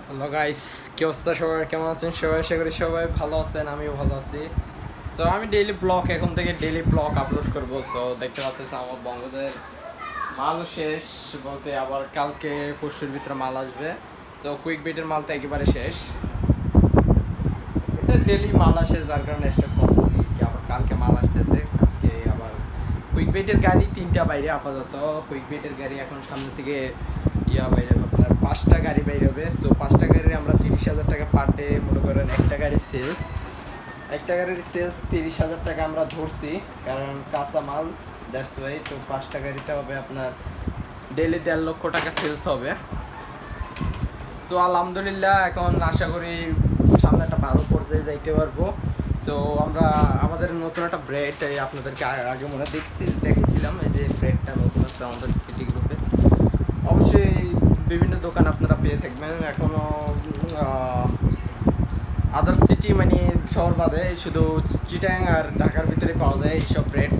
Hello guys, কি অবস্থা সবাই? কেমন আছেন সবাই? আশা করি সবাই ভালো আছেন, আমিও ভালো আছি। সো আমি ডেইলি ব্লগ এখন থেকে ডেইলি ব্লগ আপলোড করব। সো দেখতে পাচ্ছেন আমার বন্ধুদের মাল শেষ বলতে আবার কালকে পরশুর ভিতরে মাল আসবে। তো কুইক বিটের মাল তো একেবারে শেষ, এটা ডেইলি মাল আসে যার কারণে স্টক কম করি। আবার কালকে মাল আসতেছে, কালকে আবার কুইক বিটের গাড়ি তিনটা বাইরে আপাতত। কুইক বিটের গাড়ি এখন সামনে থেকে বাইরে আপনার 5টা গাড়ি বাইরে হবে। সো 5টা গাড়ির আমরা 30,000 টাকা পার ডে মনে করেন। একটা গাড়ির সেলস 30,000 টাকা আমরা ধরছি, কারণ কাঁচা মাল, দ্যাটস ওয়াই। তো 5টা গাড়িতে হবে আপনার ডেইলি 1.5 লক্ষ টাকা সেলস হবে। সো আলহামদুলিল্লাহ, এখন আশা করি সামনে একটা ভালো পর্যায়ে যাইতে পারবো। তো আমরা আমাদের নতুন একটা ব্রেড আপনাদেরকে আগে মনে দেখেছিলাম, এই যে ব্রেডটা নতুন আছে আমাদের সিটি গ্রুপে। অবশ্যই বিভিন্ন দোকান আপনারা পেয়ে থাকবেন এখনও, আদার সিটি মানে শহর বাদে শুধু চিটাং আর ঢাকার ভিতরে পাওয়া যায় এইসব ব্রেড।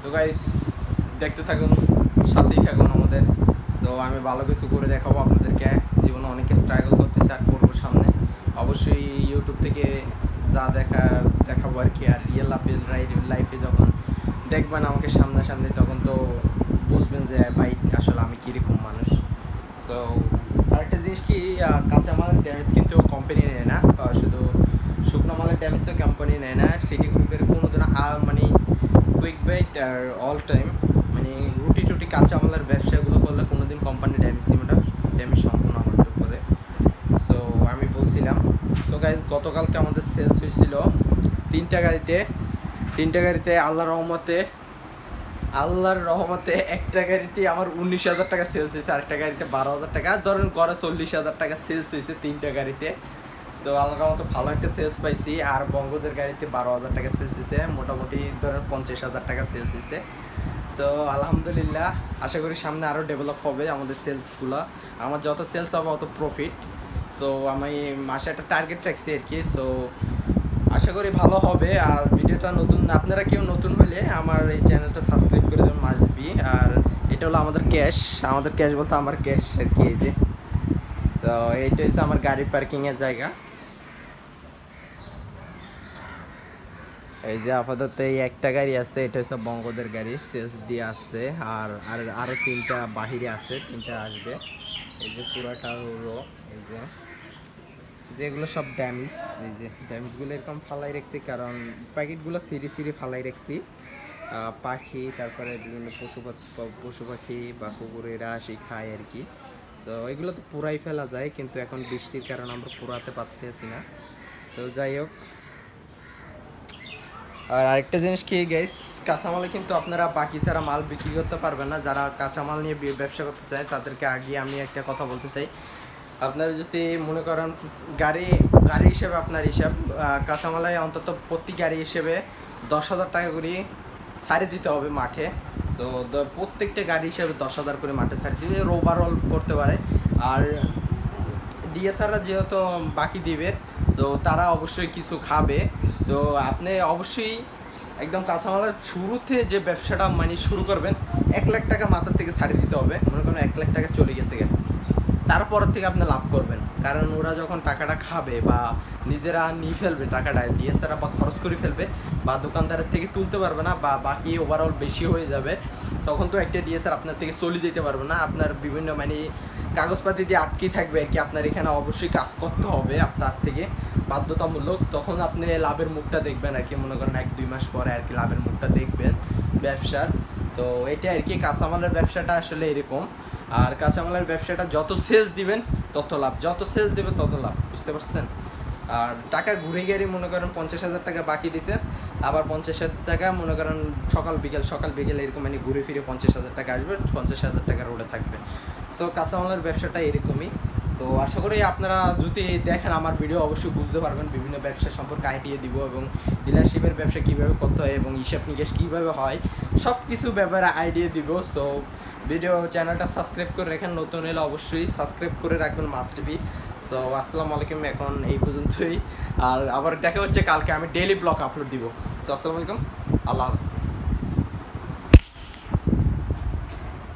তো গাইস, দেখতে থাকুন, সাথেই থাকুন আমাদের। তো আমি ভালো কিছু করে দেখাবো আপনাদেরকে। জীবনে অনেকে স্ট্রাগল করতেছে আর করবো সামনে। অবশ্যই ইউটিউব থেকে যা দেখাবো আর কি, আর রিয়েল লাইফে যখন দেখবেন আমাকে সামনাসামনি, তখন তো বুঝবেন যে ভাই আসলে আমি কীরকম মানুষ। সো আরেকটা জিনিস কি, কাঁচামালের ড্যামেজ কিন্তু কোম্পানি নেয় না, শুধু শুকনো মালের ড্যামেজও কোম্পানি নেয় না। সিটি গ্রুপের কোনো দিন মানে কুইক বাইট আর অল টাইম মানে রুটি কাঁচামালের ব্যবসাগুলো করলে কোনো দিন কোম্পানি ড্যামেজ নেবে না, ড্যামেজ সম্পূর্ণ আমাদের উপরে। সো আমি বলছিলাম, সো গাইজ গতকালকে আমাদের সেলস হয়েছিল তিনটা গাড়িতে। আল্লাহর রহমতে একটা গাড়িতে আমার 19,000 টাকা সেলস হয়েছে, আরেকটা গাড়িতে 12,000 টাকা, ধরেন গড়ে 40,000 টাকা সেলস হয়েছে তিনটা গাড়িতে। তো আল্লাহর রহমতে ভালো একটা সেলস পাইছি। আর বঙ্গদের গাড়িতে 12,000 টাকা সেলস হয়েছে, মোটামুটি ধরেন 50,000 টাকা সেলস হয়েছে। সো আলহামদুলিল্লাহ, আশা করি সামনে আরও ডেভেলপ হবে আমাদের সেলসগুলো। আমার যত সেলস হবে অত প্রফিট। সো আমি মাসে একটা টার্গেট রাখছি আর কি। সো আশা করি ভালো হবে। আর ভিডিওটা নতুন, আপনারা কেউ নতুন হলে আমার এই চ্যানেলটা সাবস্ক্রাইব করে দেবেন মাস্ট বি। আর এটা হলো আমাদের ক্যাশ বলতে আমার ক্যাশ আর কি, এই যে। তো এইটা হচ্ছে আমার গাড়ি পার্কিংয়ের জায়গা। এই যে আপাতত এই একটা গাড়ি আছে, এটা হচ্ছে বঙ্গদের গাড়ি, সেলস দিয়ে আসছে। আর আরও তিনটা বাহিরে আছে, তিনটা আসবে। এই যে পুরাটা হলো এই যে যেগুলো সব ড্যামেজ, এই যে ড্যামেজগুলো এরকম ফালাই রাখছি, কারণ প্যাকেটগুলো সিরি ফালাই রাখছি। পাখি, তারপরে বিভিন্ন পশু পাখি বা কুকুরেরা আসি খায় আর কি। তো এগুলো তো পুরাই ফেলা যায়, কিন্তু এখন বৃষ্টির কারণে আমরা পুরাতে পারতেছি না। তো যাই হোক, আর আরেকটা জিনিস কি গাইস, কাঁচামালে কিন্তু আপনারা বাকি ছাড়া মাল বিক্রি করতে পারবেন না। যারা কাঁচামাল নিয়ে ব্যবসা করতে চায় তাদেরকে আগে আমি একটা কথা বলতে চাই, আপনারা যদি মনে করেন গাড়ি হিসেবে আপনার হিসাব, কাঁচামালে অন্তত প্রতি গাড়ি হিসেবে 10,000 টাকা করে ছাড়ি দিতে হবে মাঠে। তো প্রত্যেকটা গাড়ি হিসেবে 10,000 করে মাঠে ছাড়ি দিতে ওভারঅল করতে পারে। আর ডিএসআররা যেহেতু বাকি দিবে, তো তারা অবশ্যই কিছু খাবে। তো আপনি অবশ্যই একদম কাঁচামালের শুরুতে যে ব্যবসাটা মানে শুরু করবেন, 1 লাখ টাকা মাথার থেকে ছাড়িয়ে দিতে হবে। মনে করেন 1 লাখ টাকা চলে গেছে গেল, তারপরের থেকে আপনি লাভ করবেন। কারণ ওরা যখন টাকাটা খাবে বা নিজেরা নিয়ে ফেলবে, টাকাটা ডিএসআররা বা খরচ করে ফেলবে, বা দোকানদারের থেকে তুলতে পারবে না, বা বাকি ওভারঅল বেশি হয়ে যাবে, তখন তো একটা ডিএসআর আপনার থেকে চলে যেতে পারবে না। আপনার বিভিন্ন মানে কাগজপাতি দিয়ে আটকে থাকবে আর কি। আপনার এখানে অবশ্যই কাজ করতে হবে আপনার থেকে বাধ্যতামূলক, তখন আপনি লাভের মুখটা দেখবেন আর কি। মনে করেন 1-2 মাস পরে আর কি লাভের মুখটা দেখবেন ব্যবসার। তো এটা আর কি, কাঁচামালের ব্যবসাটা আসলে এরকম। আর কাঁচামালের ব্যবসাটা যত সেলস দিবেন তত লাভ, বুঝতে পারছেন? আর টাকা ঘুরে গিয়ে মনে করেন 50,000 টাকা বাকি দিছেন, আবার 50,000 টাকা মনে করেন সকাল বিকেল এরকম মানে ঘুরে ফিরে 50,000 টাকা আসবে, 50,000 টাকা রোডে থাকবে। সো কাঁচামালের ব্যবসাটা এরকমই। তো আশা করি আপনারা যদি দেখেন আমার ভিডিও অবশ্যই বুঝতে পারবেন, বিভিন্ন ব্যবসা সম্পর্কে আইডিয়া দিব, এবং ডিলারশিপের ব্যবসা কীভাবে করতে হয় এবং হিসাব নিকেশ কীভাবে হয় সব কিছু ব্যাপারে আইডিয়া দিব। সো ভিডিও চ্যানেলটা সাবস্ক্রাইব করে রাখেন, নতুন হলে অবশ্যই সাবস্ক্রাইব করে রাখবেন মাস্ট বি। সো আসসালামু আলাইকুম, এখন এই পর্যন্তই। আর আবার দেখা হচ্ছে কালকে, আমি ডেইলি ব্লগ আপলোড দিব। সো আসসালামু আলাইকুম, আল্লাহ হাফেজ।